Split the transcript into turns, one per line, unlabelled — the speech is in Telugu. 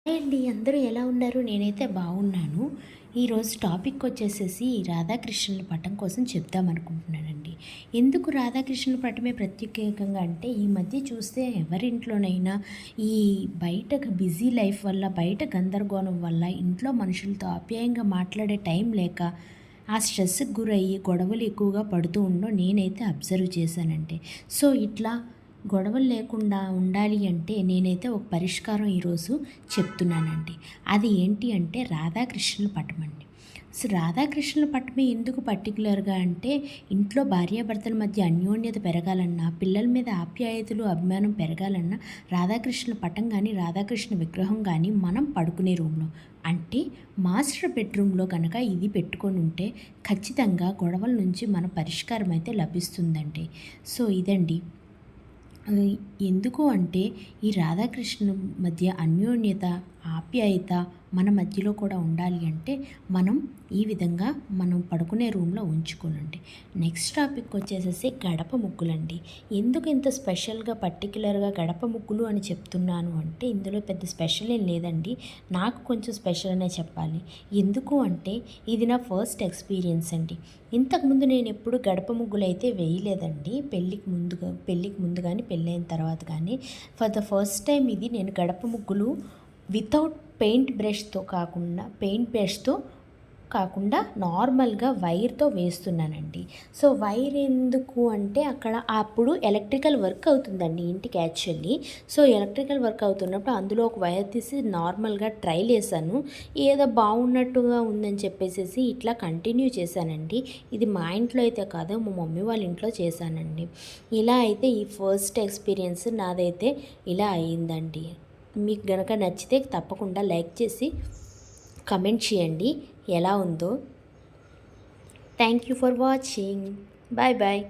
హాయ్ అండి, అందరూ ఎలా ఉన్నారు? నేనైతే బాగున్నాను. ఈరోజు టాపిక్ వచ్చేసేసి రాధాకృష్ణుల పటం కోసం చెప్దామనుకుంటున్నానండి. ఎందుకు రాధాకృష్ణుల పటమే ప్రత్యేకంగా అంటే, ఈ మధ్య చూస్తే ఎవరింట్లోనైనా ఈ బయట బిజీ లైఫ్ వల్ల, బయట గందరగోళం వల్ల ఇంట్లో మనుషులతో ఆప్యాయంగా మాట్లాడే టైం లేక ఆ స్ట్రెస్కి గురయ్యి గొడవలు ఎక్కువగా పడుతూ ఉండడం నేనైతే అబ్జర్వ్ చేశానండి. సో ఇట్లా గొడవలు లేకుండా ఉండాలి అంటే నేనైతే ఒక పరిష్కారం ఈరోజు చెప్తున్నానండి. అది ఏంటి అంటే రాధాకృష్ణుల పటం అండి. సో రాధాకృష్ణుల పటమే ఎందుకు పర్టికులర్గా అంటే, ఇంట్లో భార్యాభర్తల మధ్య అన్యోన్యత పెరగాలన్నా, పిల్లల మీద ఆప్యాయతలు అభిమానం పెరగాలన్నా రాధాకృష్ణుల పటం కానీ, రాధాకృష్ణ విగ్రహం కానీ మనం పడుకునే రూమ్లో అంటే మాస్టర్ బెడ్రూమ్లో కనుక ఇది పెట్టుకొని ఉంటే ఖచ్చితంగా గొడవల నుంచి మన పరిష్కారం అయితే లభిస్తుందండి. సో ఇదండి. ఎందుకు అంటే, ఈ రాధాకృష్ణ మధ్య అన్యోన్యత, ఆప్యాయత మన మధ్యలో కూడా ఉండాలి అంటే మనం ఈ విధంగా మనం పడుకునే రూమ్లో ఉంచుకోనండి. నెక్స్ట్ టాపిక్ వచ్చేసేసి గడప ముగ్గులండి. ఎందుకు ఇంత స్పెషల్గా పర్టికులర్గా గడప ముగ్గులు అని చెప్తున్నాను అంటే, ఇందులో పెద్ద స్పెషల్ ఏం లేదండి. నాకు కొంచెం స్పెషల్ అనే చెప్పాలి. ఎందుకు అంటే, ఇది నా ఫస్ట్ ఎక్స్పీరియన్స్ అండి. ఇంతకుముందు నేను ఎప్పుడు గడప ముగ్గులు అయితే వేయలేదండి. పెళ్ళికి ముందు కానీ పెళ్ళైన తర్వాత కానీ ఫర్ ద ఫస్ట్ టైం ఇది నేను గడప ముగ్గులు వితౌట్ పెయింట్ బ్రష్తో కాకుండా నార్మల్గా వైర్తో వేస్తున్నానండి. సో వైర్ ఎందుకు అంటే, అక్కడ అప్పుడు ఎలక్ట్రికల్ వర్క్ అవుతుందండి ఇంటికి యాక్చువల్లీ. సో ఎలక్ట్రికల్ వర్క్ అవుతున్నప్పుడు అందులో ఒక వైర్ తీసి నార్మల్గా ట్రైల్ వేసాను. ఏదో బాగున్నట్టుగా ఉందని చెప్పేసి ఇట్లా కంటిన్యూ చేశానండి. ఇది మా ఇంట్లో అయితే కాదు, మా మమ్మీ వాళ్ళ ఇంట్లో చేశానండి. ఇలా అయితే ఈ ఫస్ట్ ఎక్స్పీరియన్స్ నాదైతే ఇలా అయ్యిందండి. మీకు గనక నచ్చితే తప్పకుండా లైక్ చేసి కమెంట్ చేయండి ఎలా ఉందో. Thank you for watching. Bye bye.